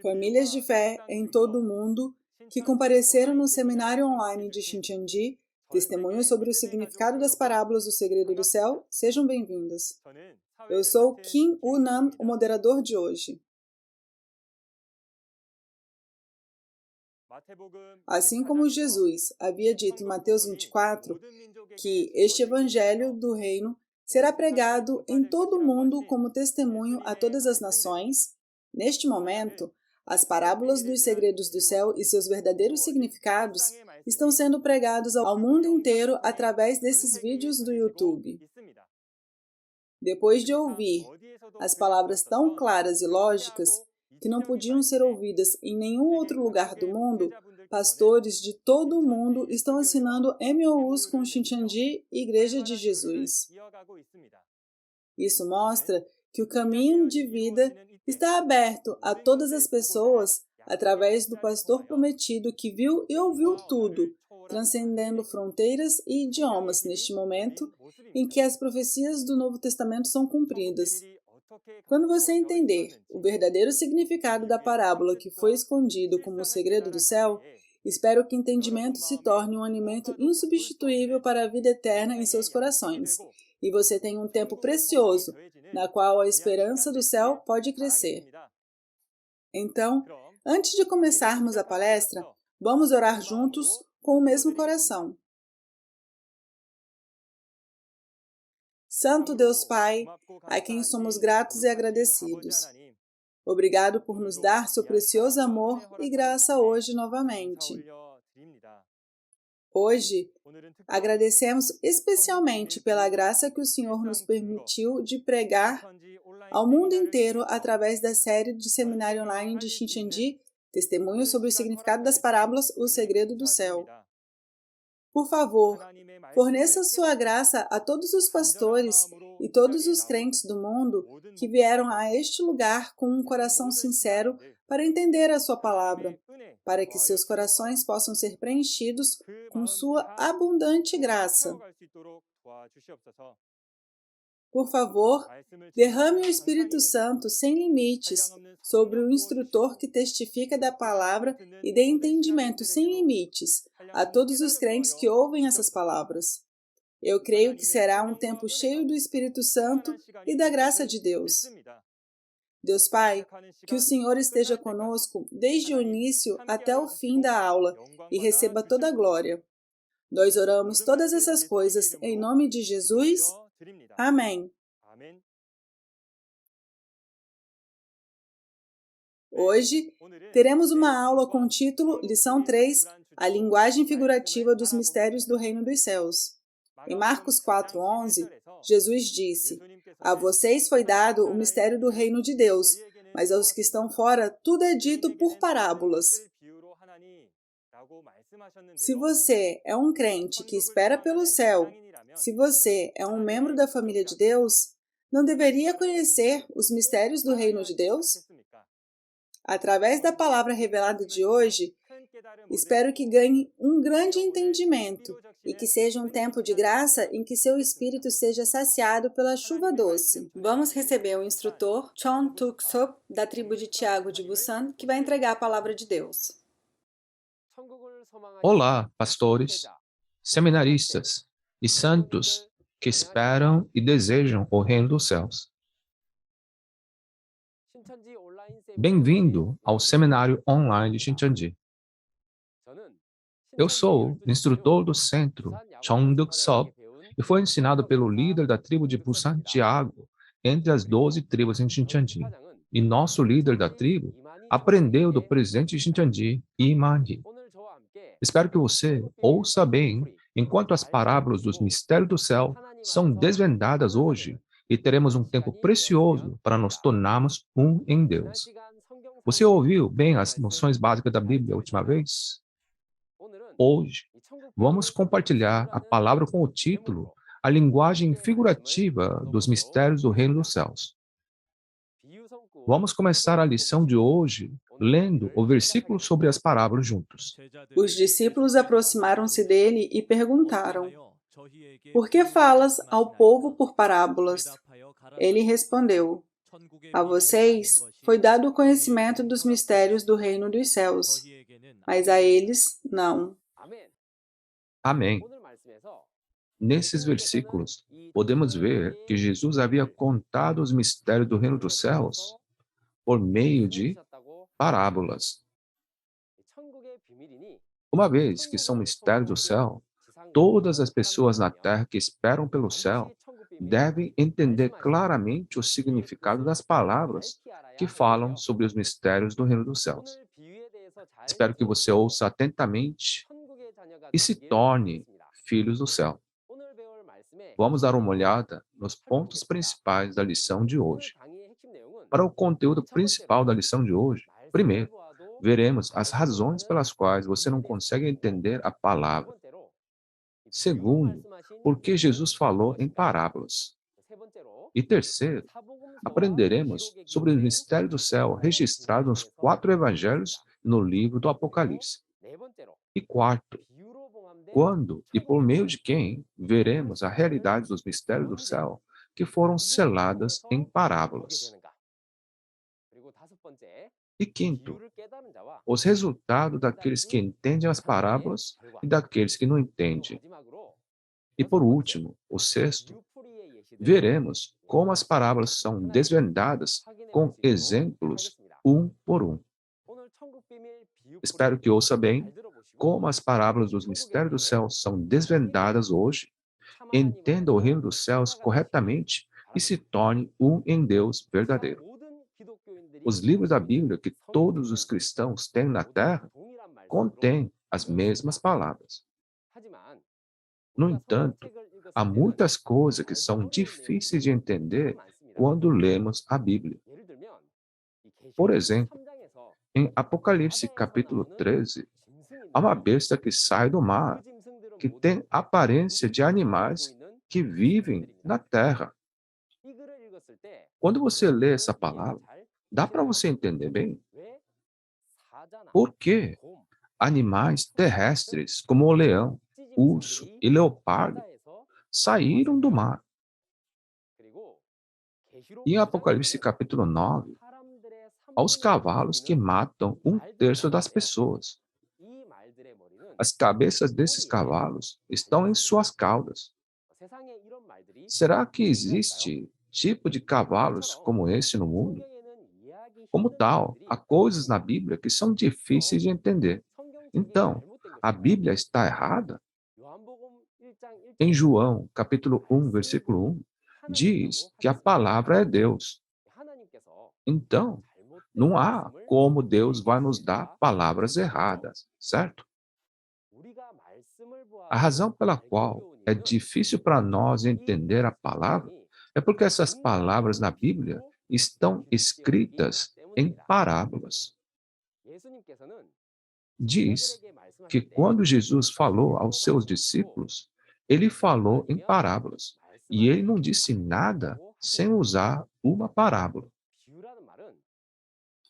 Famílias de fé em todo o mundo que compareceram no seminário online de Shincheonji, testemunhos sobre o significado das parábolas do segredo do céu, sejam bem-vindas. Eu sou Kim Woo-nam, o moderador de hoje. Assim como Jesus havia dito em Mateus 24 que este evangelho do reino será pregado em todo o mundo como testemunho a todas as nações, neste momento, as parábolas dos segredos do céu e seus verdadeiros significados estão sendo pregados ao mundo inteiro através desses vídeos do YouTube. Depois de ouvir as palavras tão claras e lógicas que não podiam ser ouvidas em nenhum outro lugar do mundo, pastores de todo o mundo estão assinando MOUs com Shincheonji e Igreja de Jesus. Isso mostra que o caminho de vida está aberto a todas as pessoas através do pastor prometido que viu e ouviu tudo, transcendendo fronteiras e idiomas neste momento em que as profecias do Novo Testamento são cumpridas. Quando você entender o verdadeiro significado da parábola que foi escondido como o segredo do céu, espero que o entendimento se torne um alimento insubstituível para a vida eterna em seus corações, e você tenha um tempo precioso, na qual a esperança do céu pode crescer. Então, antes de começarmos a palestra, vamos orar juntos com o mesmo coração. Santo Deus Pai, a quem somos gratos e agradecidos. Obrigado por nos dar seu precioso amor e graça hoje novamente. Hoje, agradecemos especialmente pela graça que o Senhor nos permitiu de pregar ao mundo inteiro através da série de seminário online de Shincheonji, Testemunhos sobre o significado das parábolas, o segredo do céu. Por favor, forneça sua graça a todos os pastores e todos os crentes do mundo que vieram a este lugar com um coração sincero para entender a sua palavra, para que seus corações possam ser preenchidos com sua abundante graça. Por favor, derrame o Espírito Santo sem limites sobre o instrutor que testifica da palavra e dê entendimento sem limites a todos os crentes que ouvem essas palavras. Eu creio que será um tempo cheio do Espírito Santo e da graça de Deus. Deus Pai, que o Senhor esteja conosco desde o início até o fim da aula e receba toda a glória. Nós oramos todas essas coisas em nome de Jesus. Amém. Hoje, teremos uma aula com o título Lição 3, a linguagem figurativa dos mistérios do reino dos céus. Em Marcos 4:11, Jesus disse: A vocês foi dado o mistério do reino de Deus, mas aos que estão fora tudo é dito por parábolas. Se você é um crente que espera pelo céu, se você é um membro da família de Deus, não deveria conhecer os mistérios do reino de Deus? Através da palavra revelada de hoje, espero que ganhe um grande entendimento e que seja um tempo de graça em que seu espírito seja saciado pela chuva doce. Vamos receber o instrutor Chon Tuk-sop, da tribo de Tiago de Busan, que vai entregar a palavra de Deus. Olá, pastores, seminaristas e santos que esperam e desejam o reino dos céus. Bem-vindo ao seminário online de Shincheonji. Eu sou o instrutor do centro, Chon Tuk-sop, e foi ensinado pelo líder da tribo de Busan, Tiago, entre as 12 tribos em Shincheonji. E nosso líder da tribo aprendeu do presidente de Shincheonji, Iman-hee. Espero que você ouça bem enquanto as parábolas dos mistérios do céu são desvendadas hoje e teremos um tempo precioso para nos tornarmos um em Deus. Você ouviu bem as noções básicas da Bíblia a última vez? Hoje, vamos compartilhar a palavra com o título A linguagem figurativa dos mistérios do reino dos céus. Vamos começar a lição de hoje lendo o versículo sobre as parábolas juntos. Os discípulos aproximaram-se dele e perguntaram: Por que falas ao povo por parábolas? Ele respondeu: A vocês foi dado o conhecimento dos mistérios do reino dos céus, mas a eles não. Amém. Nesses versículos, podemos ver que Jesus havia contado os mistérios do reino dos céus por meio de parábolas. Uma vez que são mistérios do céu, todas as pessoas na terra que esperam pelo céu devem entender claramente o significado das palavras que falam sobre os mistérios do reino dos céus. Espero que você ouça atentamente e se torne filhos do céu. Vamos dar uma olhada nos pontos principais da lição de hoje. Para o conteúdo principal da lição de hoje, primeiro, veremos as razões pelas quais você não consegue entender a palavra. Segundo, por que Jesus falou em parábolas. E terceiro, aprenderemos sobre o mistério do céu registrado nos 4 evangelhos e no livro do Apocalipse. E quarto, quando e por meio de quem veremos a realidade dos mistérios do céu que foram seladas em parábolas. E quinto, os resultados daqueles que entendem as parábolas e daqueles que não entendem. E por último, o sexto, veremos como as parábolas são desvendadas com exemplos um por um. Espero que ouça bem como as parábolas dos mistérios do céu são desvendadas hoje, entenda o reino dos céus corretamente e se torne um em Deus verdadeiro. Os livros da Bíblia que todos os cristãos têm na terra contêm as mesmas palavras. No entanto, há muitas coisas que são difíceis de entender quando lemos a Bíblia. Por exemplo, em Apocalipse capítulo 13, há uma besta que sai do mar, que tem aparência de animais que vivem na terra. Quando você lê essa palavra, dá para você entender bem? Por que animais terrestres como o leão, urso e leopardo saíram do mar? E em Apocalipse capítulo 9, aos cavalos que matam 1/3 das pessoas. As cabeças desses cavalos estão em suas caudas. Será que existe tipo de cavalos como esse no mundo? Como tal, há coisas na Bíblia que são difíceis de entender. Então, a Bíblia está errada? Em João, capítulo 1, versículo 1, diz que a palavra é Deus. Então, não há como Deus vai nos dar palavras erradas, certo? A razão pela qual é difícil para nós entender a palavra é porque essas palavras na Bíblia estão escritas em parábolas. Diz que quando Jesus falou aos seus discípulos, ele falou em parábolas, e ele não disse nada sem usar uma parábola.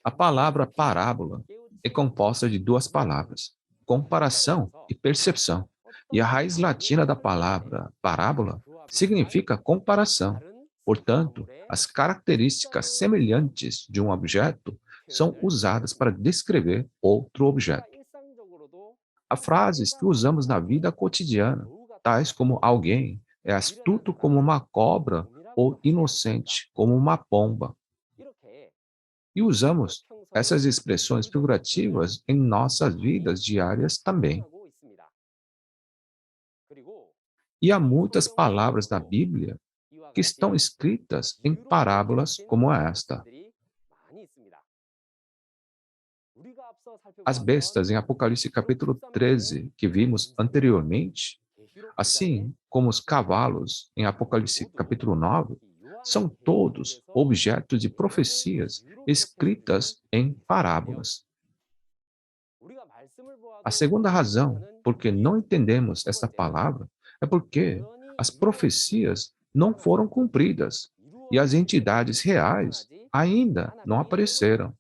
A palavra parábola é composta de 2 palavras, comparação e percepção. E a raiz latina da palavra parábola significa comparação. Portanto, as características semelhantes de um objeto são usadas para descrever outro objeto. Há frases que usamos na vida cotidiana, tais como alguém é astuto como uma cobra ou inocente como uma pomba. E usamos essas expressões figurativas em nossas vidas diárias também. E há muitas palavras na Bíblia que estão escritas em parábolas como esta. As bestas em Apocalipse capítulo 13, que vimos anteriormente, assim como os cavalos em Apocalipse capítulo 9, são todos objetos de profecias escritas em parábolas. A segunda razão por que não entendemos esta palavra é porque as profecias não foram cumpridas e as entidades reais ainda não apareceram.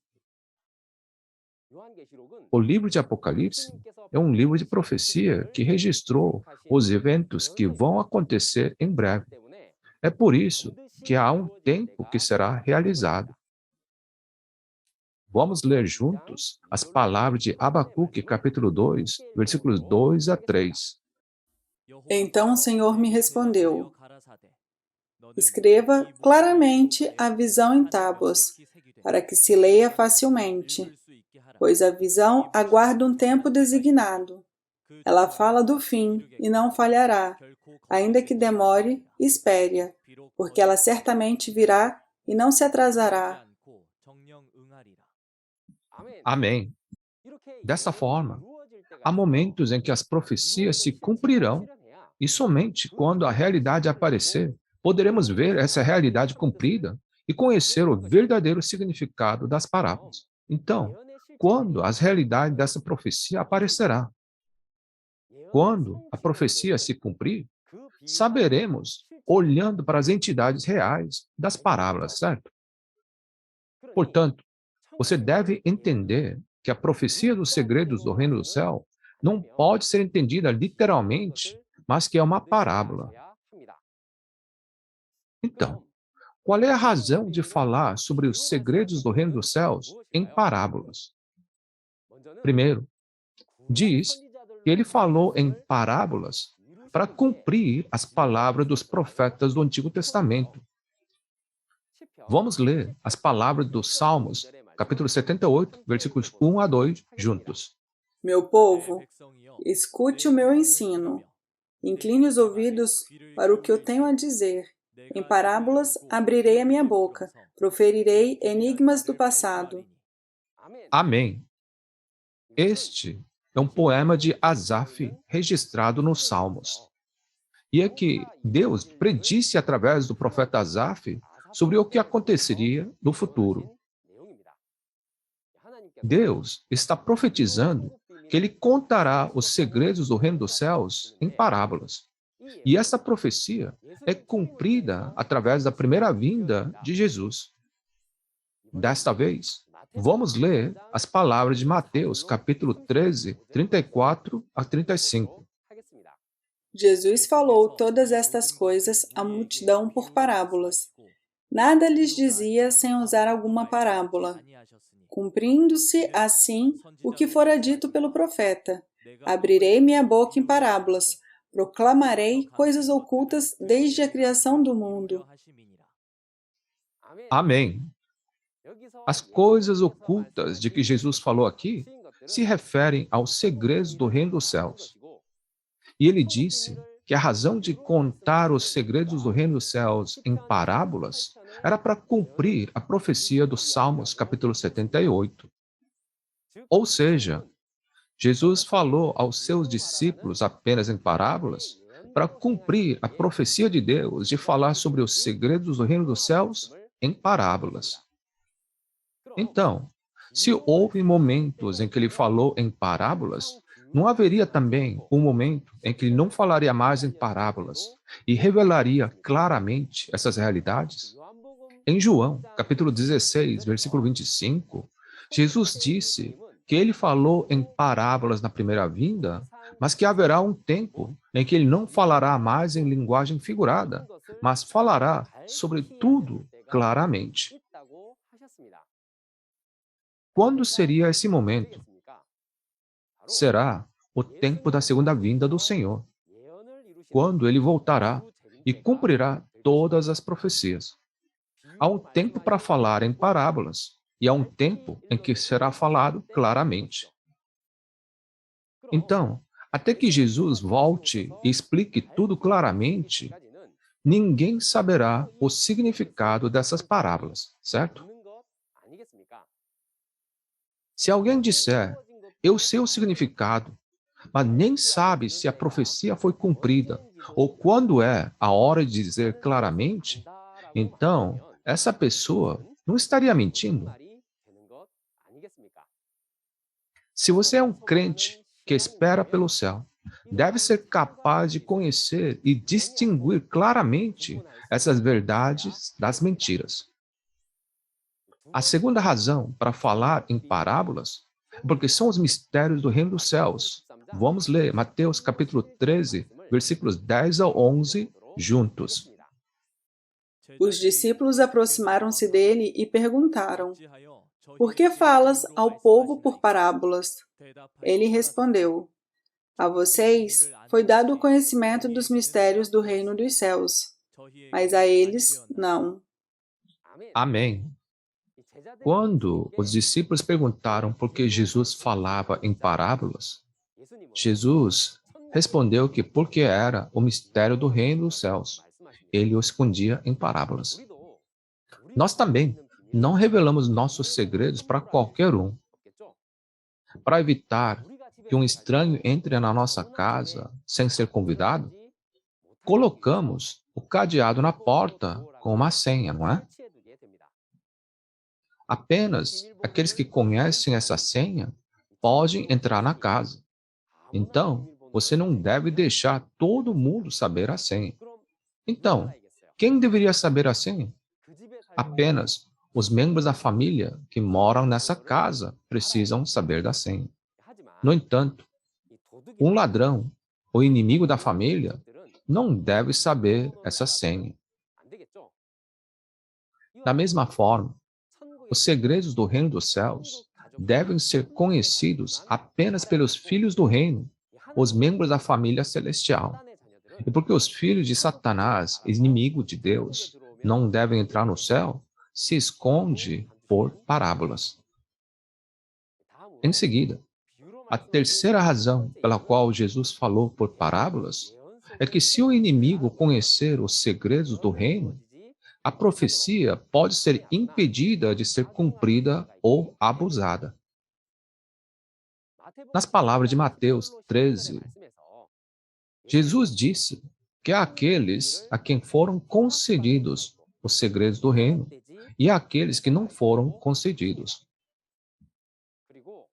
O livro de Apocalipse é um livro de profecia que registrou os eventos que vão acontecer em breve. É por isso que há um tempo que será realizado. Vamos ler juntos as palavras de Abacuque, capítulo 2, versículos 2 a 3. Então o Senhor me respondeu: escreva claramente a visão em tábuas, para que se leia facilmente, pois a visão aguarda um tempo designado. Ela fala do fim e não falhará. Ainda que demore, espere-a, porque ela certamente virá e não se atrasará. Amém. Dessa forma, há momentos em que as profecias se cumprirão, e somente quando a realidade aparecer, poderemos ver essa realidade cumprida e conhecer o verdadeiro significado das parábolas. Então, quando as realidades dessa profecia aparecerá? Quando a profecia se cumprir, saberemos olhando para as entidades reais das parábolas, certo? Portanto, você deve entender que a profecia dos segredos do reino do céu não pode ser entendida literalmente, mas que é uma parábola. Então, qual é a razão de falar sobre os segredos do reino dos céus em parábolas? Primeiro, diz que ele falou em parábolas para cumprir as palavras dos profetas do Antigo Testamento. Vamos ler as palavras dos Salmos, capítulo 78, versículos 1 a 2, juntos. Meu povo, escute o meu ensino. Incline os ouvidos para o que eu tenho a dizer. Em parábolas abrirei a minha boca, proferirei enigmas do passado. Amém. Este é um poema de Asaf registrado nos Salmos. E é que Deus predisse através do profeta Asaf sobre o que aconteceria no futuro. Deus está profetizando que ele contará os segredos do reino dos céus em parábolas. E essa profecia é cumprida através da primeira vinda de Jesus. Desta vez, vamos ler as palavras de Mateus, capítulo 13, 34 a 35. Jesus falou todas estas coisas à multidão por parábolas. Nada lhes dizia sem usar alguma parábola, cumprindo-se assim o que fora dito pelo profeta. Abrirei minha boca em parábolas, proclamarei coisas ocultas desde a criação do mundo. Amém. As coisas ocultas de que Jesus falou aqui se referem aos segredos do reino dos céus. E ele disse que a razão de contar os segredos do reino dos céus em parábolas era para cumprir a profecia dos Salmos, capítulo 78. Ou seja, Jesus falou aos seus discípulos apenas em parábolas para cumprir a profecia de Deus de falar sobre os segredos do reino dos céus em parábolas. Então, se houve momentos em que ele falou em parábolas, não haveria também um momento em que ele não falaria mais em parábolas e revelaria claramente essas realidades? Em João, capítulo 16, versículo 25, Jesus disse que ele falou em parábolas na primeira vinda, mas que haverá um tempo em que ele não falará mais em linguagem figurada, mas falará sobre tudo claramente. Quando seria esse momento? Será o tempo da segunda vinda do Senhor, quando ele voltará e cumprirá todas as profecias. Há um tempo para falar em parábolas e há um tempo em que será falado claramente. Então, até que Jesus volte e explique tudo claramente, ninguém saberá o significado dessas parábolas, certo? Se alguém disser, eu sei o significado, mas nem sabe se a profecia foi cumprida ou quando é a hora de dizer claramente, então essa pessoa não estaria mentindo. Se você é um crente que espera pelo céu, deve ser capaz de conhecer e distinguir claramente essas verdades das mentiras. A segunda razão para falar em parábolas é porque são os mistérios do reino dos céus. Vamos ler Mateus capítulo 13, versículos 10 ao 11, juntos. Os discípulos aproximaram-se dele e perguntaram: Por que falas ao povo por parábolas? Ele respondeu: A vocês foi dado o conhecimento dos mistérios do reino dos céus, mas a eles não. Amém. Quando os discípulos perguntaram por que Jesus falava em parábolas, Jesus respondeu que porque era o mistério do reino dos céus, ele o escondia em parábolas. Nós também não revelamos nossos segredos para qualquer um. Para evitar que um estranho entre na nossa casa sem ser convidado, colocamos o cadeado na porta com uma senha, não é? Apenas aqueles que conhecem essa senha podem entrar na casa. Então, você não deve deixar todo mundo saber a senha. Então, quem deveria saber a senha? Apenas os membros da família que moram nessa casa precisam saber da senha. No entanto, um ladrão ou inimigo da família não deve saber essa senha. Da mesma forma, os segredos do reino dos céus devem ser conhecidos apenas pelos filhos do reino, os membros da família celestial. E porque os filhos de Satanás, inimigo de Deus, não devem entrar no céu, se esconde por parábolas. Em seguida, a terceira razão pela qual Jesus falou por parábolas é que se o inimigo conhecer os segredos do reino, a profecia pode ser impedida de ser cumprida ou abusada. Nas palavras de Mateus 13, Jesus disse que há aqueles a quem foram concedidos os segredos do reino e há aqueles que não foram concedidos.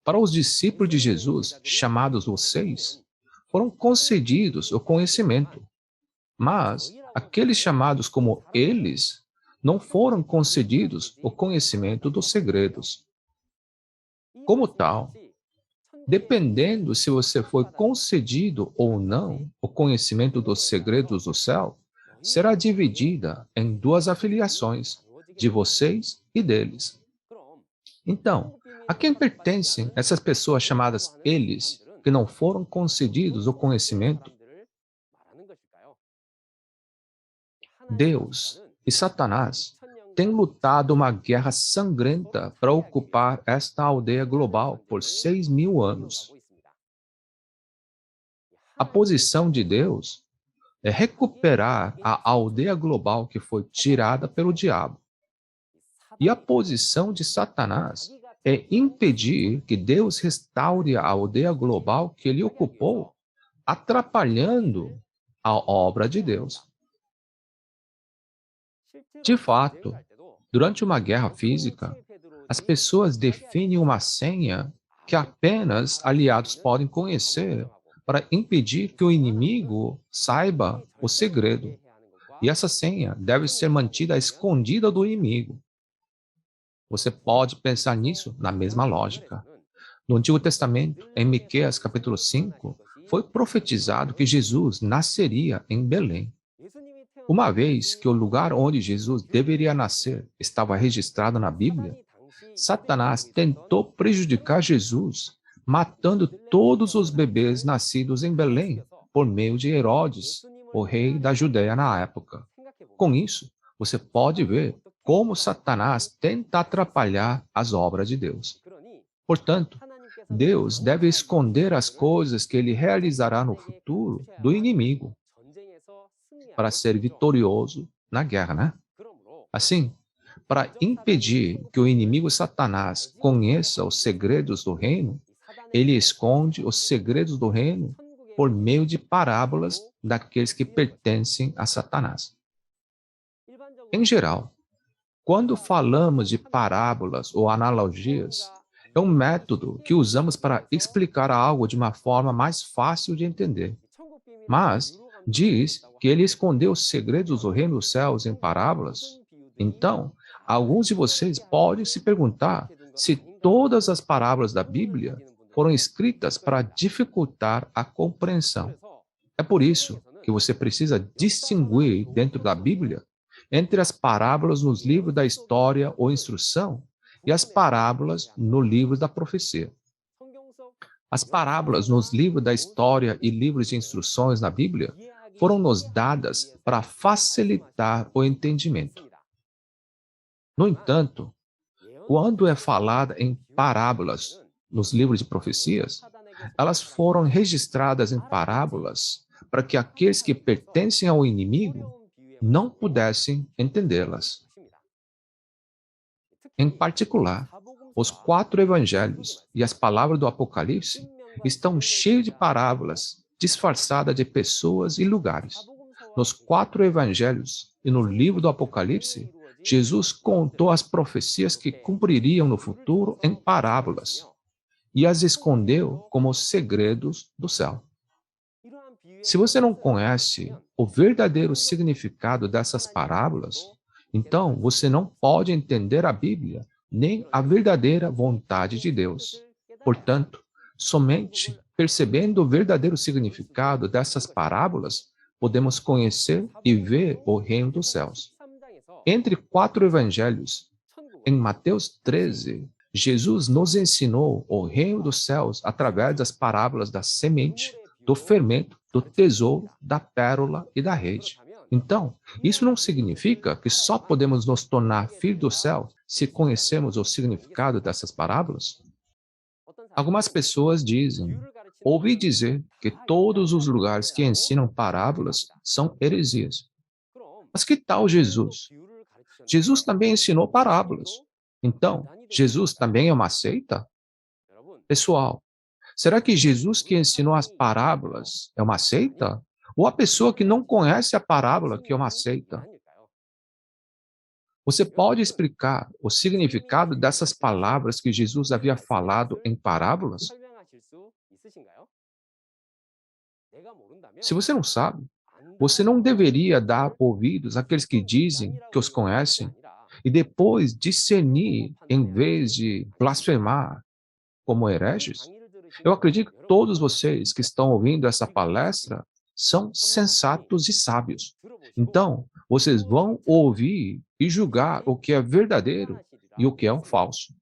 Para os discípulos de Jesus, chamados os 6, foram concedidos o conhecimento, mas aqueles chamados como eles não foram concedidos o conhecimento dos segredos. Como tal, dependendo se você foi concedido ou não o conhecimento dos segredos do céu, será dividida em duas afiliações, de vocês e deles. Então, a quem pertencem essas pessoas chamadas eles, que não foram concedidos o conhecimento? Deus e Satanás têm lutado uma guerra sangrenta para ocupar esta aldeia global por 6.000 anos. A posição de Deus é recuperar a aldeia global que foi tirada pelo diabo. E a posição de Satanás é impedir que Deus restaure a aldeia global que ele ocupou, atrapalhando a obra de Deus. De fato, durante uma guerra física, as pessoas definem uma senha que apenas aliados podem conhecer para impedir que o inimigo saiba o segredo. E essa senha deve ser mantida escondida do inimigo. Você pode pensar nisso na mesma lógica. No Antigo Testamento, em Miqueias capítulo 5, foi profetizado que Jesus nasceria em Belém. Uma vez que o lugar onde Jesus deveria nascer estava registrado na Bíblia, Satanás tentou prejudicar Jesus, matando todos os bebês nascidos em Belém por meio de Herodes, o rei da Judéia na época. Com isso, você pode ver como Satanás tenta atrapalhar as obras de Deus. Portanto, Deus deve esconder as coisas que ele realizará no futuro do inimigo para ser vitorioso na guerra, né? Assim, para impedir que o inimigo Satanás conheça os segredos do reino, ele esconde os segredos do reino por meio de parábolas daqueles que pertencem a Satanás. Em geral, quando falamos de parábolas ou analogias, é um método que usamos para explicar algo de uma forma mais fácil de entender. Mas diz que ele escondeu os segredos do reino dos céus em parábolas. Então, alguns de vocês podem se perguntar se todas as parábolas da Bíblia foram escritas para dificultar a compreensão. É por isso que você precisa distinguir dentro da Bíblia entre as parábolas nos livros da história ou instrução e as parábolas no livro da profecia. As parábolas nos livros da história e livros de instruções na Bíblia foram nos dadas para facilitar o entendimento. No entanto, quando é falada em parábolas nos livros de profecias, elas foram registradas em parábolas para que aqueles que pertencem ao inimigo não pudessem entendê-las. Em particular, os 4 evangelhos e as palavras do Apocalipse estão cheios de parábolas disfarçadas de pessoas e lugares. Nos 4 evangelhos e no livro do Apocalipse, Jesus contou as profecias que cumpririam no futuro em parábolas e as escondeu como segredos do céu. Se você não conhece o verdadeiro significado dessas parábolas, então você não pode entender a Bíblia nem a verdadeira vontade de Deus. Portanto, somente percebendo o verdadeiro significado dessas parábolas, podemos conhecer e ver o reino dos céus. Entre 4 evangelhos, em Mateus 13, Jesus nos ensinou o reino dos céus através das parábolas da semente, do fermento, do tesouro, da pérola e da rede. Então, isso não significa que só podemos nos tornar filhos do céu se conhecermos o significado dessas parábolas? Algumas pessoas dizem, ouvi dizer que todos os lugares que ensinam parábolas são heresias. Mas que tal Jesus? Jesus também ensinou parábolas. Então, Jesus também é uma seita? Pessoal, será que Jesus que ensinou as parábolas é uma seita? Ou a pessoa que não conhece a parábola que é uma seita? Você pode explicar o significado dessas palavras que Jesus havia falado em parábolas? Se você não sabe, você não deveria dar ouvidos àqueles que dizem que os conhecem e depois discernir em vez de blasfemar como hereges? Eu acredito que todos vocês que estão ouvindo essa palestra são sensatos e sábios. Então, vocês vão ouvir e julgar o que é verdadeiro e o que é um falso.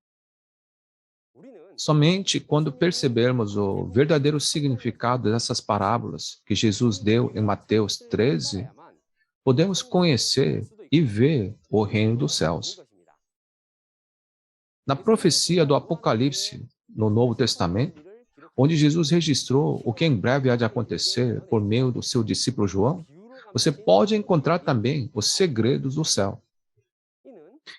Somente quando percebermos o verdadeiro significado dessas parábolas que Jesus deu em Mateus 13, podemos conhecer e ver o reino dos céus. Na profecia do Apocalipse, no Novo Testamento, onde Jesus registrou o que em breve há de acontecer por meio do seu discípulo João, você pode encontrar também os segredos do céu.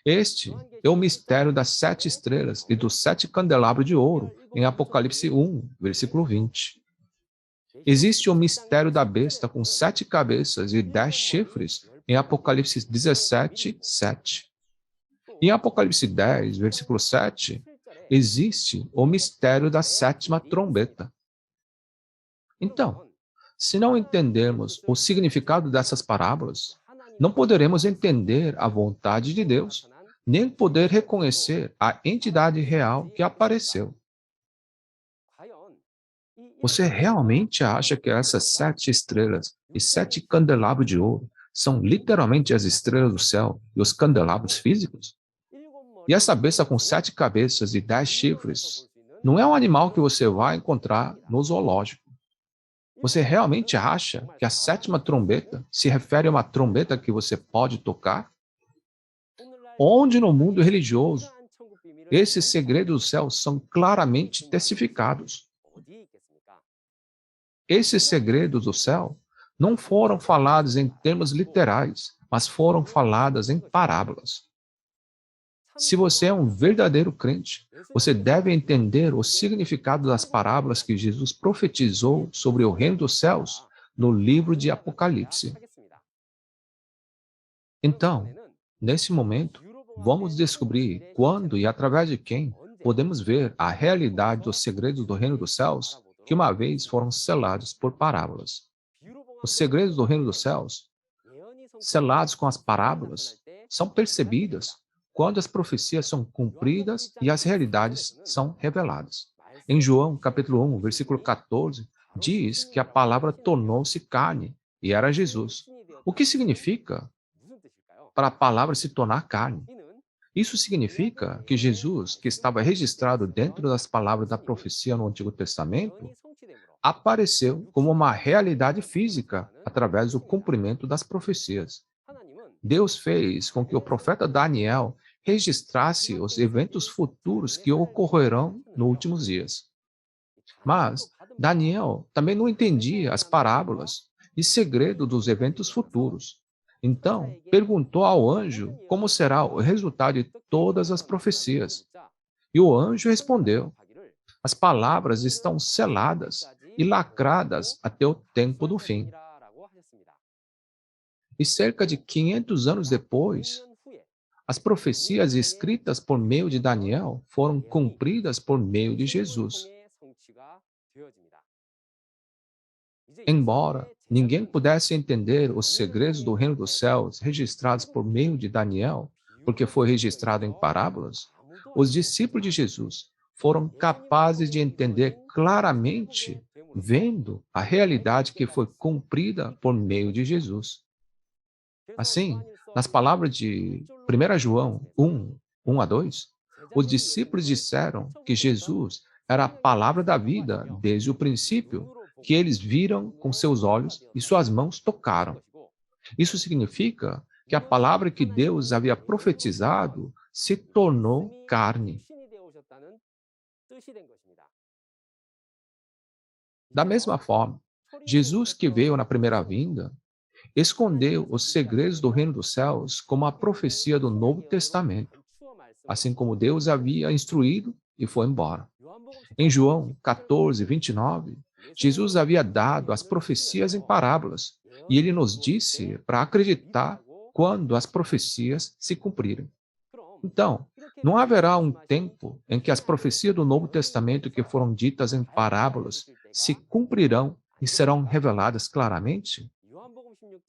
Este é o mistério das 7 estrelas e dos 7 candelabros de ouro, em Apocalipse 1, versículo 20. Existe o mistério da besta com 7 cabeças e 10 chifres, em Apocalipse 17, 7. Em Apocalipse 10, versículo 7, existe o mistério da 7ª trombeta. Então, se não entendermos o significado dessas parábolas, não poderemos entender a vontade de Deus, nem poder reconhecer a entidade real que apareceu. Você realmente acha que essas 7 estrelas e 7 candelabros de ouro são literalmente as estrelas do céu e os candelabros físicos? E essa besta com 7 cabeças e 10 chifres não é um animal que você vai encontrar no zoológico. Você realmente acha que a 7ª trombeta se refere a uma trombeta que você pode tocar? Onde no mundo religioso esses segredos do céu são claramente testificados? Esses segredos do céu não foram falados em termos literais, mas foram falados em parábolas. Se você é um verdadeiro crente, você deve entender o significado das parábolas que Jesus profetizou sobre o reino dos céus no livro de Apocalipse. Então, nesse momento, vamos descobrir quando e através de quem podemos ver a realidade dos segredos do reino dos céus que uma vez foram selados por parábolas. Os segredos do reino dos céus, selados com as parábolas, são percebidos quando as profecias são cumpridas e as realidades são reveladas. Em João, capítulo 1, versículo 14, diz que a palavra tornou-se carne e era Jesus. O que significa? para a palavra se tornar carne. Isso significa que Jesus, que estava registrado dentro das palavras da profecia no Antigo Testamento, apareceu como uma realidade física através do cumprimento das profecias. Deus fez com que o profeta Daniel registrasse os eventos futuros que ocorrerão nos últimos dias. Mas Daniel também não entendia as parábolas e segredo dos eventos futuros. Então, perguntou ao anjo como será o resultado de todas as profecias. E o anjo respondeu: as palavras estão seladas e lacradas até o tempo do fim. E cerca de 500 anos depois, as profecias escritas por meio de Daniel foram cumpridas por meio de Jesus. Embora ninguém pudesse entender os segredos do reino dos céus registrados por meio de Daniel, porque foi registrado em parábolas, os discípulos de Jesus foram capazes de entender claramente, vendo a realidade que foi cumprida por meio de Jesus. Assim, nas palavras de 1 João 1, 1 a 2, os discípulos disseram que Jesus era a palavra da vida desde o princípio, que eles viram com seus olhos e suas mãos tocaram. Isso significa que a palavra que Deus havia profetizado se tornou carne. Da mesma forma, Jesus, que veio na primeira vinda, escondeu os segredos do reino dos céus como a profecia do Novo Testamento, assim como Deus havia instruído e foi embora. Em João 14, 29, Jesus havia dado as profecias em parábolas, e ele nos disse para acreditar quando as profecias se cumprirem. Então, não haverá um tempo em que as profecias do Novo Testamento que foram ditas em parábolas se cumprirão e serão reveladas claramente?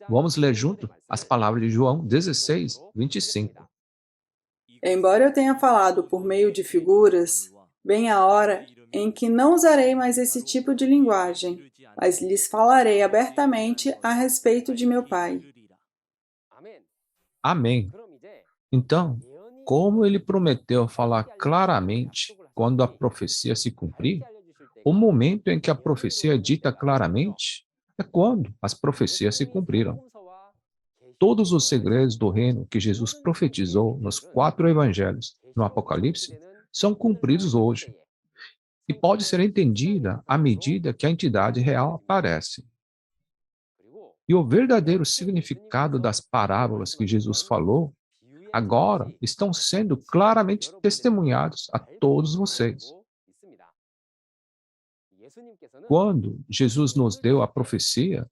Vamos ler junto as palavras de João 16, 25. Embora eu tenha falado por meio de figuras, vem a hora em que não usarei mais esse tipo de linguagem, mas lhes falarei abertamente a respeito de meu Pai. Amém. Então, como ele prometeu falar claramente quando a profecia se cumprir, o momento em que a profecia é dita claramente é quando as profecias se cumpriram. Todos os segredos do reino que Jesus profetizou nos 4 evangelhos no Apocalipse são cumpridos hoje e pode ser entendida à medida que a entidade real aparece. E o verdadeiro significado das parábolas que Jesus falou agora estão sendo claramente testemunhados a todos vocês. Quando Jesus nos deu a profecia,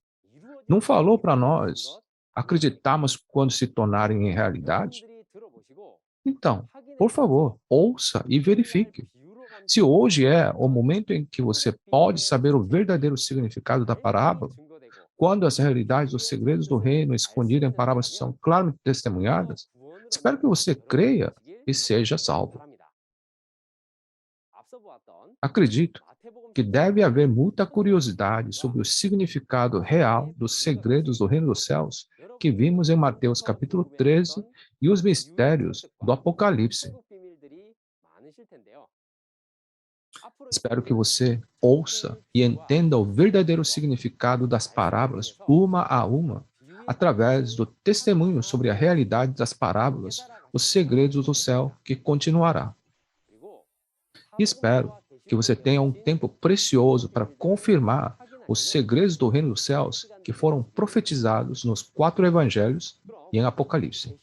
não falou para nós acreditarmos quando se tornarem em realidade? Então, por favor, ouça e verifique. Se hoje é o momento em que você pode saber o verdadeiro significado da parábola, quando as realidades dos segredos do reino escondidos em parábolas são claramente testemunhadas, espero que você creia e seja salvo. Acredito que deve haver muita curiosidade sobre o significado real dos segredos do reino dos céus que vimos em Mateus capítulo 13 e os mistérios do Apocalipse. Espero que você ouça e entenda o verdadeiro significado das parábolas uma a uma, através do testemunho sobre a realidade das parábolas, os segredos do céu que continuará. E espero que você tenha um tempo precioso para confirmar os segredos do reino dos céus que foram profetizados nos 4 evangelhos e em Apocalipse.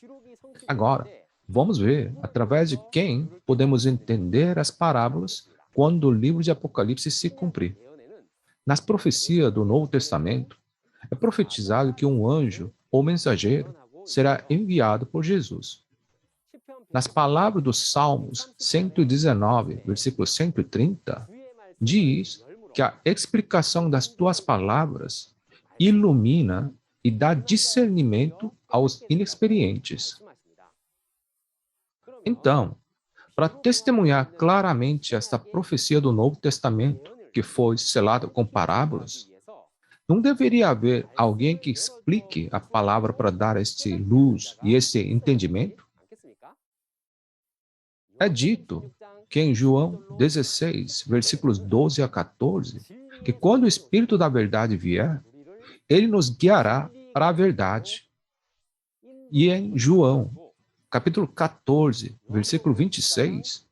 Agora, vamos ver através de quem podemos entender as parábolas quando o livro de Apocalipse se cumprir. Nas profecias do Novo Testamento, é profetizado que um anjo ou mensageiro será enviado por Jesus. Nas palavras dos Salmos 119, versículo 130, diz que a explicação das tuas palavras ilumina e dá discernimento aos inexperientes. Então, para testemunhar claramente esta profecia do Novo Testamento, que foi selada com parábolas, Não deveria haver alguém que explique a palavra para dar este luz e esse entendimento? É dito que em João 16, versículos 12 a 14, que quando o Espírito da verdade vier, ele nos guiará para a verdade. E em João, capítulo 14, versículo 26,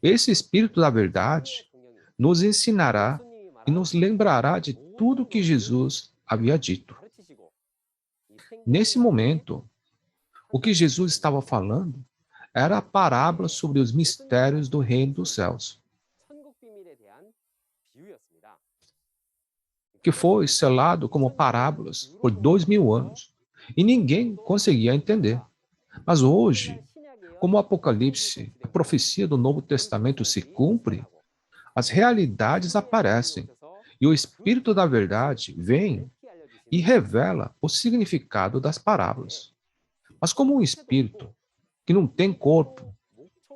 esse Espírito da verdade nos ensinará e nos lembrará de tudo que Jesus havia dito. Nesse momento, o que Jesus estava falando era a parábola sobre os mistérios do reino dos céus, que foi selado como parábolas por 2000 anos, e ninguém conseguia entender. Mas hoje, como o Apocalipse, a profecia do Novo Testamento se cumpre, as realidades aparecem, e o Espírito da verdade vem e revela o significado das parábolas. Mas como um espírito que não tem corpo,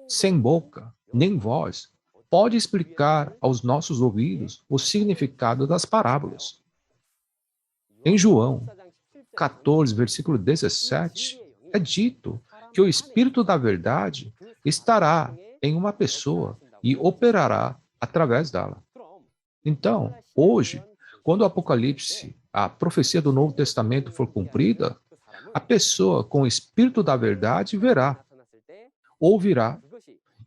sem boca, nem voz, pode explicar aos nossos ouvidos o significado das parábolas? Em João 14, versículo 17, é dito que o Espírito da verdade estará em uma pessoa e operará através dela. Então, hoje, quando o Apocalipse, a profecia do Novo Testamento for cumprida, a pessoa com o Espírito da verdade verá, ouvirá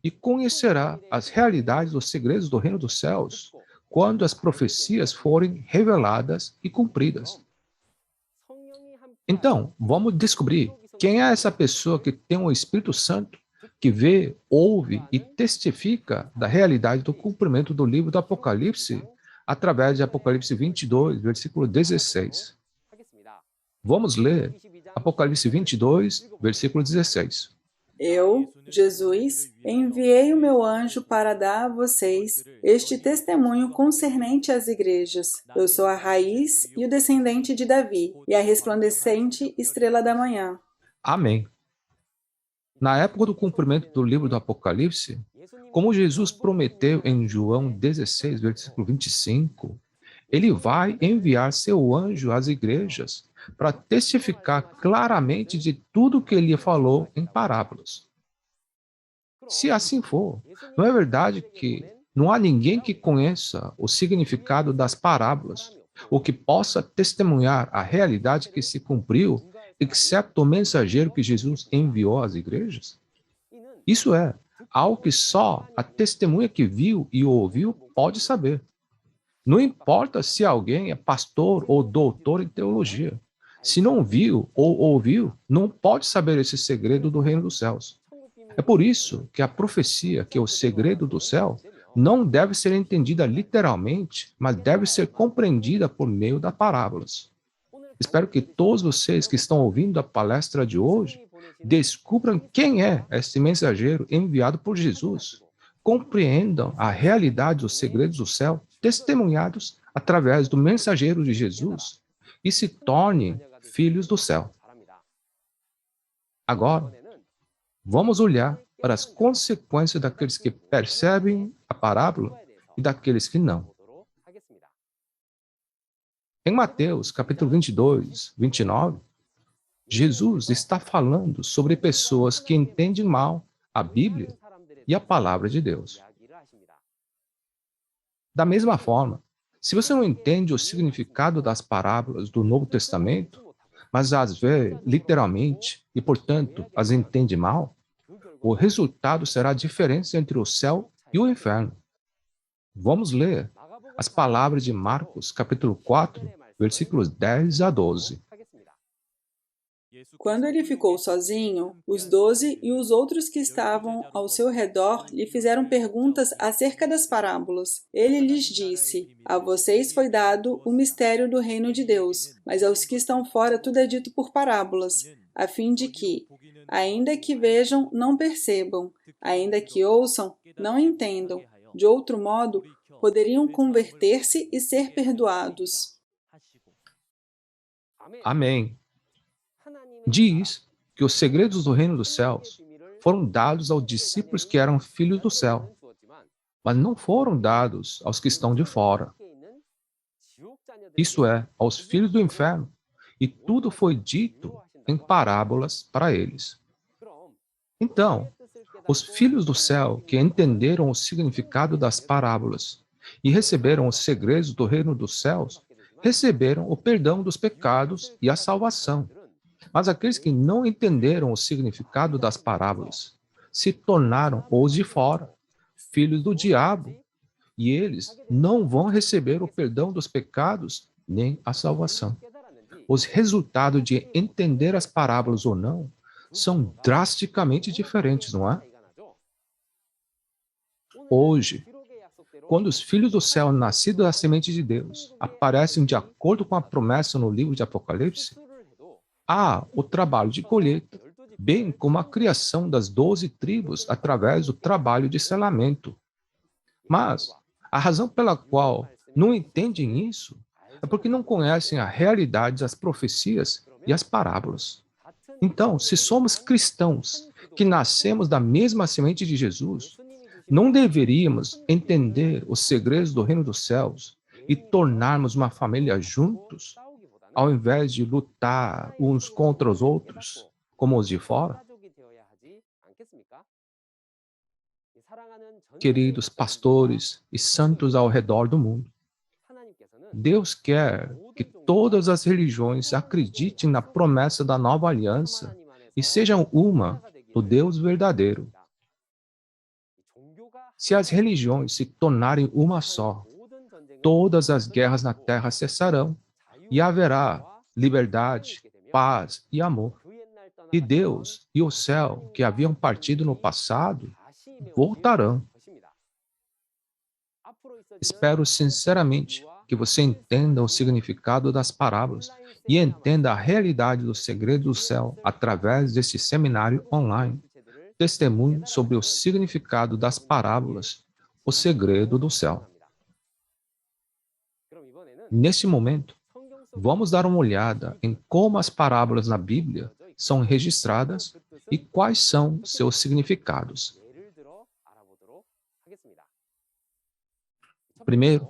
e conhecerá as realidades dos segredos do reino dos céus quando as profecias forem reveladas e cumpridas. Então, vamos descobrir quem é essa pessoa que tem o Espírito Santo, que vê, ouve e testifica da realidade do cumprimento do livro do Apocalipse através de Apocalipse 22, versículo 16. Vamos ler Apocalipse 22, versículo 16. Eu, Jesus, enviei o meu anjo para dar a vocês este testemunho concernente às igrejas. Eu sou a raiz e o descendente de Davi, e a resplandecente estrela da manhã. Amém. Na época do cumprimento do livro do Apocalipse, como Jesus prometeu em João 16, versículo 25, ele vai enviar seu anjo às igrejas para testificar claramente de tudo que ele falou em parábolas. Se assim for, não é verdade que não há ninguém que conheça o significado das parábolas, ou que possa testemunhar a realidade que se cumpriu, exceto o mensageiro que Jesus enviou às igrejas? Isso é algo que só a testemunha que viu e ouviu pode saber. Não importa se alguém é pastor ou doutor em teologia. Se não viu ou ouviu, não pode saber esse segredo do reino dos céus. É por isso que a profecia, que é o segredo do céu, não deve ser entendida literalmente, mas deve ser compreendida por meio das parábolas. Espero que todos vocês que estão ouvindo a palestra de hoje descubram quem é esse mensageiro enviado por Jesus, compreendam a realidade dos segredos do céu testemunhados através do mensageiro de Jesus e se tornem filhos do céu. Agora, vamos olhar para as consequências daqueles que percebem a parábola e daqueles que não. Em Mateus, capítulo 22, 29, Jesus está falando sobre pessoas que entendem mal a Bíblia e a palavra de Deus. Da mesma forma, se você não entende o significado das parábolas do Novo Testamento, mas as vê literalmente e, portanto, as entende mal, o resultado será a diferença entre o céu e o inferno. Vamos ler as palavras de Marcos, capítulo 4, versículos 10 a 12. Quando ele ficou sozinho, os 12 e os outros que estavam ao seu redor lhe fizeram perguntas acerca das parábolas. Ele lhes disse: A vocês foi dado o mistério do reino de Deus, mas aos que estão fora tudo é dito por parábolas, a fim de que, ainda que vejam, não percebam, ainda que ouçam, não entendam. De outro modo, poderiam converter-se e ser perdoados. Amém. Diz que os segredos do reino dos céus foram dados aos discípulos que eram filhos do céu, mas não foram dados aos que estão de fora. Isto é, aos filhos do inferno, e tudo foi dito em parábolas para eles. Então, os filhos do céu que entenderam o significado das parábolas e receberam os segredos do reino dos céus, receberam o perdão dos pecados e a salvação. Mas aqueles que não entenderam o significado das parábolas se tornaram os de fora, filhos do diabo, e eles não vão receber o perdão dos pecados nem a salvação. Os resultados de entender as parábolas ou não são drasticamente diferentes, não é? Hoje, quando os filhos do céu, nascidos da semente de Deus, aparecem de acordo com a promessa no livro de Apocalipse, há o trabalho de colheita, bem como a criação das 12 tribos através do trabalho de selamento. Mas a razão pela qual não entendem isso é porque não conhecem a realidade das profecias e as parábolas. Então, se somos cristãos que nascemos da mesma semente de Jesus, não deveríamos entender os segredos do reino dos céus e tornarmos uma família juntos, ao invés de lutar uns contra os outros, como os de fora? Queridos pastores e santos ao redor do mundo, Deus quer que todas as religiões acreditem na promessa da nova aliança e sejam uma do Deus verdadeiro. Se as religiões se tornarem uma só, todas as guerras na terra cessarão e haverá liberdade, paz e amor. E Deus e o céu, que haviam partido no passado, voltarão. Espero sinceramente que você entenda o significado das parábolas e entenda a realidade do segredo do céu através desse seminário online. Testemunho sobre o significado das parábolas, o segredo do céu. Neste momento, vamos dar uma olhada em como as parábolas na Bíblia são registradas e quais são seus significados. Primeiro,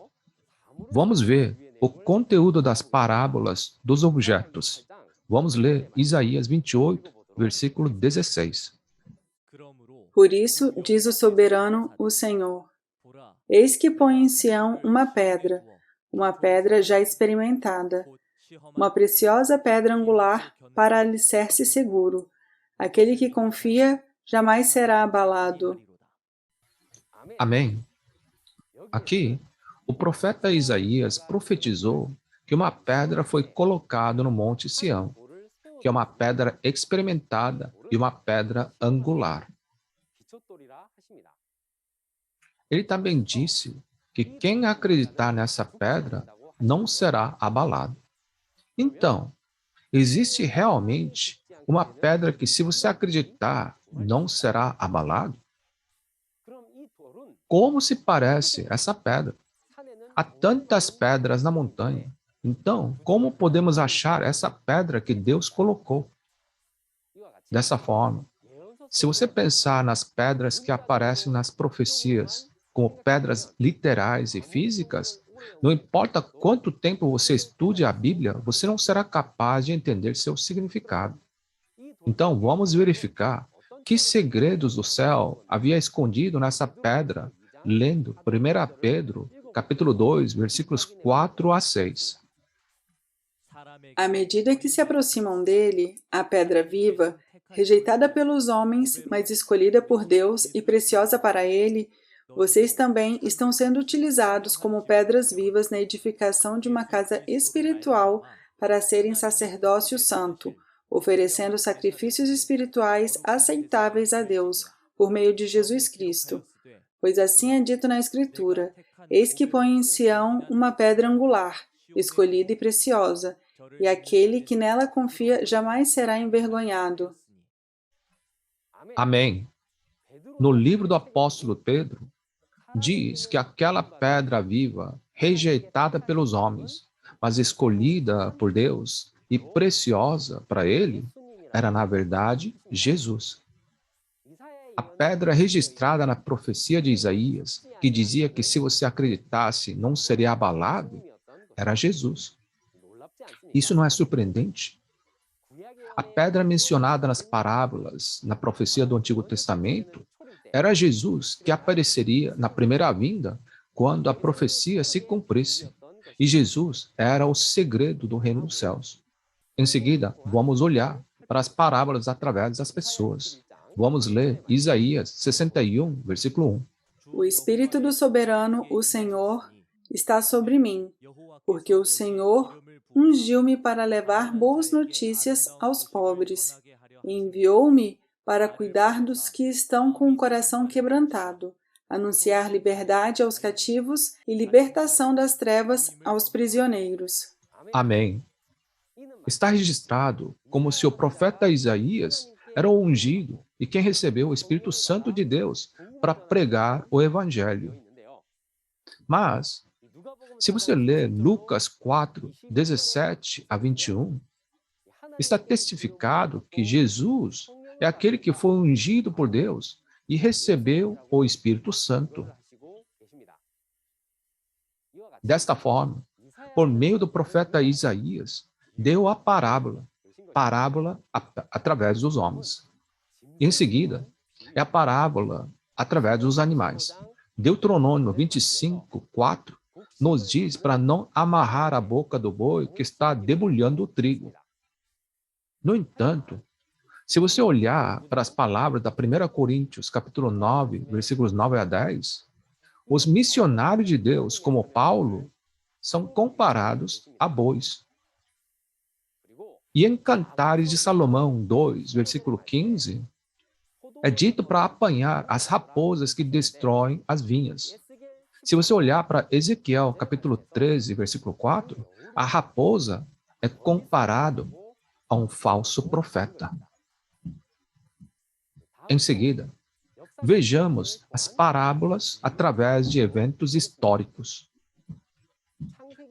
vamos ver o conteúdo das parábolas dos objetos. Vamos ler Isaías 28, versículo 16. Por isso, diz o soberano, o Senhor: Eis que põe em Sião uma pedra já experimentada, uma preciosa pedra angular para alicerce seguro. Aquele que confia jamais será abalado. Amém. Aqui, o profeta Isaías profetizou que uma pedra foi colocada no Monte Sião, que é uma pedra experimentada e uma pedra angular. Ele também disse que quem acreditar nessa pedra não será abalado. Então, existe realmente uma pedra que, se você acreditar, não será abalado? Como se parece essa pedra? Há tantas pedras na montanha. Então, como podemos achar essa pedra que Deus colocou? Dessa forma, se você pensar nas pedras que aparecem nas profecias, como pedras literais e físicas, não importa quanto tempo você estude a Bíblia, você não será capaz de entender seu significado. Então, vamos verificar que segredos do céu havia escondido nessa pedra, lendo 1 Pedro, capítulo 2, versículos 4 a 6. À medida que se aproximam dele, a pedra viva, rejeitada pelos homens, mas escolhida por Deus e preciosa para ele, vocês também estão sendo utilizados como pedras vivas na edificação de uma casa espiritual para serem sacerdócio santo, oferecendo sacrifícios espirituais aceitáveis a Deus por meio de Jesus Cristo. Pois assim é dito na Escritura: Eis que põe em Sião uma pedra angular, escolhida e preciosa, e aquele que nela confia jamais será envergonhado. Amém. No livro do apóstolo Pedro, diz que aquela pedra viva, rejeitada pelos homens, mas escolhida por Deus e preciosa para ele, era, na verdade, Jesus. A pedra registrada na profecia de Isaías, que dizia que se você acreditasse não seria abalado, era Jesus. Isso não é surpreendente? A pedra mencionada nas parábolas, na profecia do Antigo Testamento, era Jesus que apareceria na primeira vinda quando a profecia se cumprisse. E Jesus era o segredo do reino dos céus. Em seguida, vamos olhar para as parábolas através das pessoas. Vamos ler Isaías 61, versículo 1. O Espírito do Soberano, o Senhor, está sobre mim, porque o Senhor ungiu-me para levar boas notícias aos pobres. Enviou-me para cuidar dos que estão com o coração quebrantado, anunciar liberdade aos cativos e libertação das trevas aos prisioneiros. Amém. Está registrado como se o profeta Isaías era o ungido e quem recebeu o Espírito Santo de Deus para pregar o Evangelho. Mas, se você ler Lucas 4, 17 a 21, está testificado que Jesus é aquele que foi ungido por Deus e recebeu o Espírito Santo. Desta forma, por meio do profeta Isaías, deu a parábola através dos homens. Em seguida, é a parábola através dos animais. Deuteronômio 25, 4, nos diz para não amarrar a boca do boi que está debulhando o trigo. No entanto, se você olhar para as palavras da 1 Coríntios, capítulo 9, versículos 9 a 10, os missionários de Deus, como Paulo, são comparados a bois. E em Cantares de Salomão 2, versículo 15, é dito para apanhar as raposas que destroem as vinhas. Se você olhar para Ezequiel, capítulo 13, versículo 4, a raposa é comparado a um falso profeta. Em seguida, vejamos as parábolas através de eventos históricos.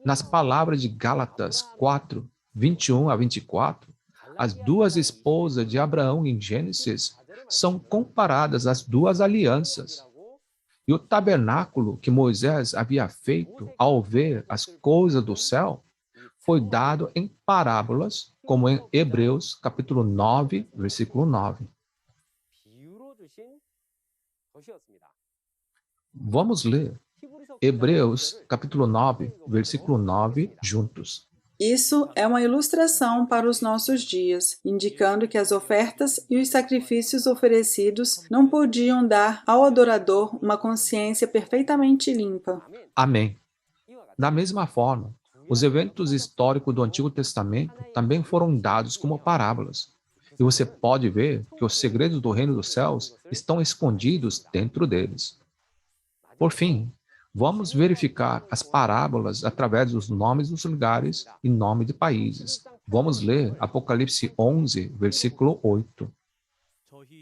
Nas palavras de Gálatas 4, 21 a 24, as duas esposas de Abraão em Gênesis são comparadas às duas alianças. E o tabernáculo que Moisés havia feito ao ver as coisas do céu foi dado em parábolas, como em Hebreus capítulo 9, versículo 9. Vamos ler Hebreus capítulo 9, versículo 9, juntos. Isso é uma ilustração para os nossos dias, indicando que as ofertas e os sacrifícios oferecidos não podiam dar ao adorador uma consciência perfeitamente limpa. Amém. Da mesma forma, os eventos históricos do Antigo Testamento também foram dados como parábolas. E você pode ver que os segredos do reino dos céus estão escondidos dentro deles. Por fim, vamos verificar as parábolas através dos nomes dos lugares e nome de países. Vamos ler Apocalipse 11, versículo 8.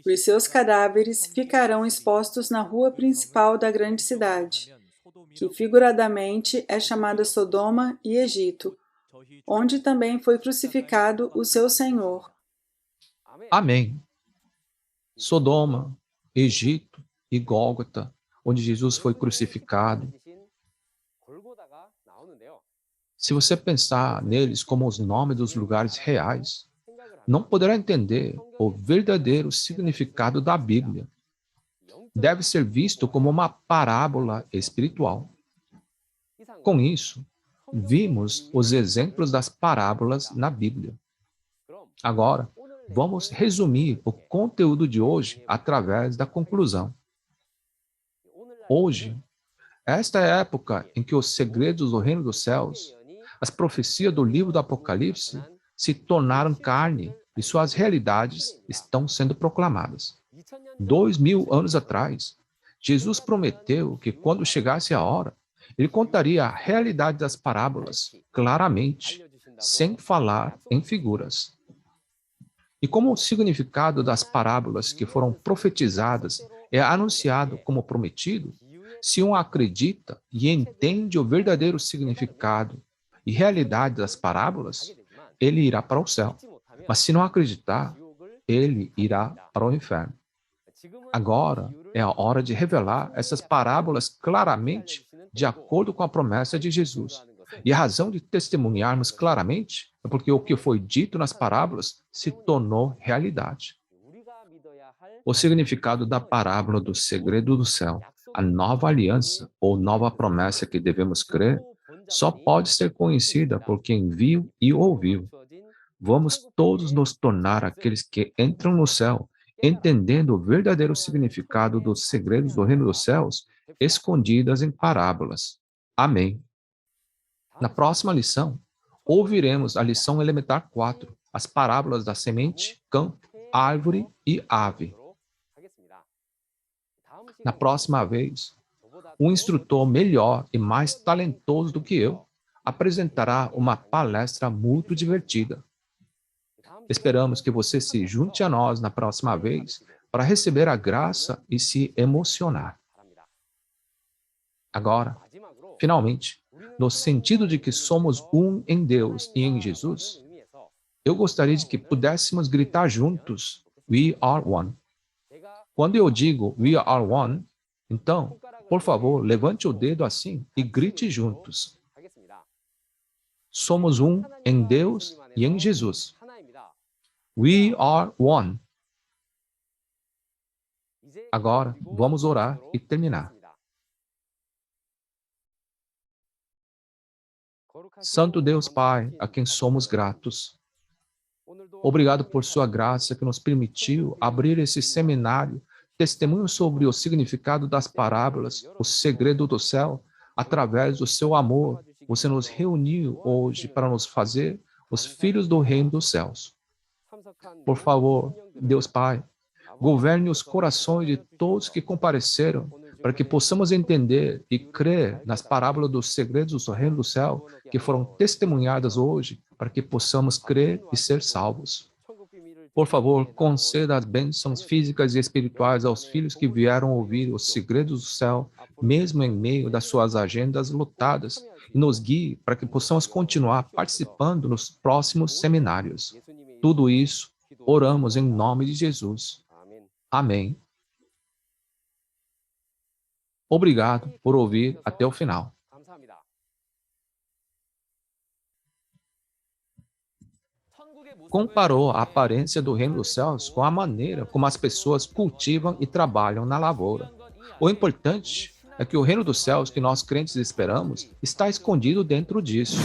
Os seus cadáveres ficarão expostos na rua principal da grande cidade, que figuradamente é chamada Sodoma e Egito, onde também foi crucificado o seu Senhor. Amém. Sodoma, Egito e Gólgota, onde Jesus foi crucificado. Se você pensar neles como os nomes dos lugares reais, não poderá entender o verdadeiro significado da Bíblia. Deve ser visto como uma parábola espiritual. Com isso, vimos os exemplos das parábolas na Bíblia. Agora, vamos resumir o conteúdo de hoje através da conclusão. Hoje, esta é a época em que os segredos do reino dos céus, as profecias do livro do Apocalipse, se tornaram carne e suas realidades estão sendo proclamadas. 2000 anos atrás, Jesus prometeu que quando chegasse a hora, ele contaria a realidade das parábolas claramente, sem falar em figuras. E como o significado das parábolas que foram profetizadas é anunciado como prometido, se um acredita e entende o verdadeiro significado e realidade das parábolas, ele irá para o céu. Mas se não acreditar, ele irá para o inferno. Agora é a hora de revelar essas parábolas claramente de acordo com a promessa de Jesus. E a razão de testemunharmos claramente é porque o que foi dito nas parábolas se tornou realidade. O significado da parábola do segredo do céu, a nova aliança ou nova promessa que devemos crer, só pode ser conhecida por quem viu e ouviu. Vamos todos nos tornar aqueles que entram no céu, entendendo o verdadeiro significado dos segredos do reino dos céus, escondidas em parábolas. Amém. Na próxima lição, ouviremos a lição elementar 4, as parábolas da semente, campo, árvore e ave. Na próxima vez, um instrutor melhor e mais talentoso do que eu apresentará uma palestra muito divertida. Esperamos que você se junte a nós na próxima vez para receber a graça e se emocionar. Agora, finalmente, no sentido de que somos um em Deus e em Jesus, eu gostaria de que pudéssemos gritar juntos, We are one. Quando eu digo We are one, então, por favor, levante o dedo assim e grite juntos. Somos um em Deus e em Jesus. We are one. Agora, vamos orar e terminar. Santo Deus Pai, a quem somos gratos, obrigado por sua graça que nos permitiu abrir esse seminário, testemunho sobre o significado das parábolas, o segredo do céu, através do seu amor. Você nos reuniu hoje para nos fazer os filhos do reino dos céus. Por favor, Deus Pai, governe os corações de todos que compareceram, para que possamos entender e crer nas parábolas dos segredos do reino do céu, que foram testemunhadas hoje, para que possamos crer e ser salvos. Por favor, conceda as bênçãos físicas e espirituais aos filhos que vieram ouvir os segredos do céu, mesmo em meio das suas agendas lotadas, e nos guie para que possamos continuar participando nos próximos seminários. Tudo isso, oramos em nome de Jesus. Amém. Obrigado por ouvir até o final. Comparou a aparência do reino dos céus com a maneira como as pessoas cultivam e trabalham na lavoura. O importante é que o reino dos céus que nós crentes esperamos está escondido dentro disso.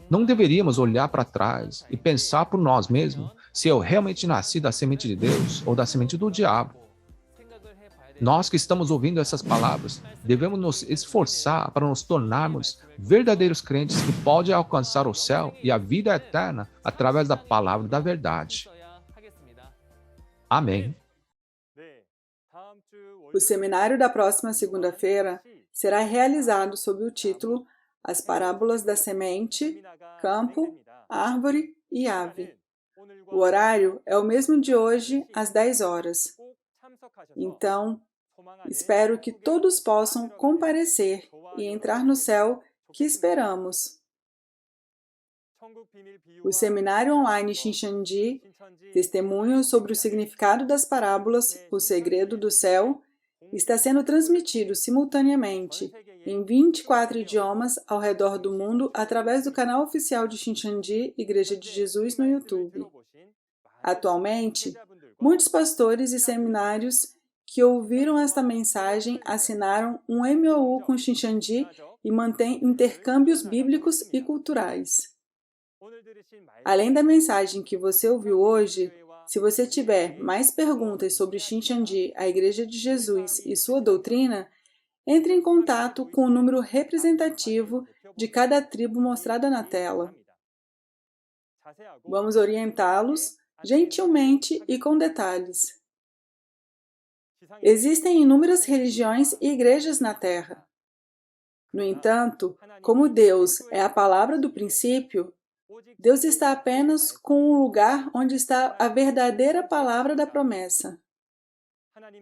Não deveríamos olhar para trás e pensar por nós mesmos se eu realmente nasci da semente de Deus ou da semente do diabo. Nós que estamos ouvindo essas palavras, devemos nos esforçar para nos tornarmos verdadeiros crentes que podem alcançar o céu e a vida eterna através da palavra da verdade. Amém. O seminário da próxima segunda-feira será realizado sob o título As Parábolas da Semente, Campo, Árvore e Ave. O horário é o mesmo de hoje, às 10 horas. Então, espero que todos possam comparecer e entrar no céu que esperamos. O seminário online Shincheonji, Testemunhos sobre o significado das parábolas, o segredo do céu, está sendo transmitido simultaneamente em 24 idiomas ao redor do mundo através do canal oficial de Shincheonji, Igreja de Jesus, no YouTube. Atualmente, muitos pastores e seminários que ouviram esta mensagem assinaram um MOU com Shincheonji e mantêm intercâmbios bíblicos e culturais. Além da mensagem que você ouviu hoje, se você tiver mais perguntas sobre Shincheonji, a Igreja de Jesus e sua doutrina, entre em contato com o número representativo de cada tribo mostrada na tela. Vamos orientá-los gentilmente e com detalhes. Existem inúmeras religiões e igrejas na Terra. No entanto, como Deus é a palavra do princípio, Deus está apenas com o lugar onde está a verdadeira palavra da promessa.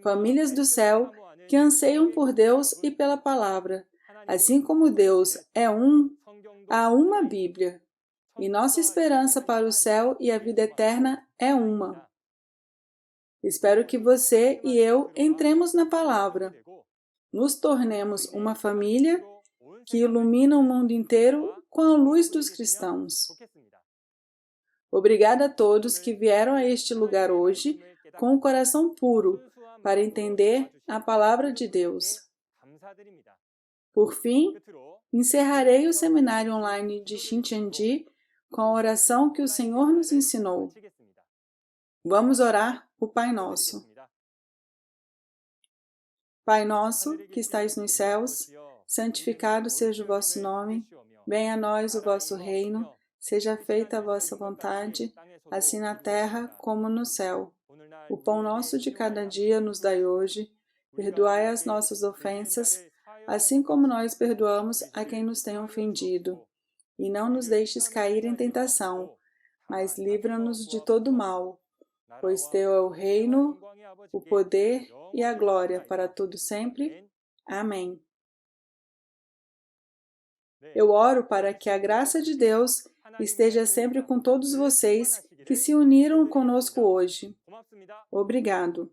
Famílias do céu que anseiam por Deus e pela palavra. Assim como Deus é um, há uma Bíblia. E nossa esperança para o céu e a vida eterna é uma. Espero que você e eu entremos na palavra, nos tornemos uma família que ilumina o mundo inteiro com a luz dos cristãos. Obrigada a todos que vieram a este lugar hoje com o coração puro para entender a palavra de Deus. Por fim, encerrarei o seminário online de Shincheonji com a oração que o Senhor nos ensinou. Vamos orar o Pai Nosso. Pai nosso, que estais nos céus, santificado seja o vosso nome, venha a nós o vosso reino, seja feita a vossa vontade, assim na terra como no céu. O pão nosso de cada dia nos dai hoje, perdoai as nossas ofensas, assim como nós perdoamos a quem nos tem ofendido. E não nos deixes cair em tentação, mas livra-nos de todo mal, pois teu é o reino, o poder e a glória para todo sempre. Amém. Eu oro para que a graça de Deus esteja sempre com todos vocês que se uniram conosco hoje. Obrigado.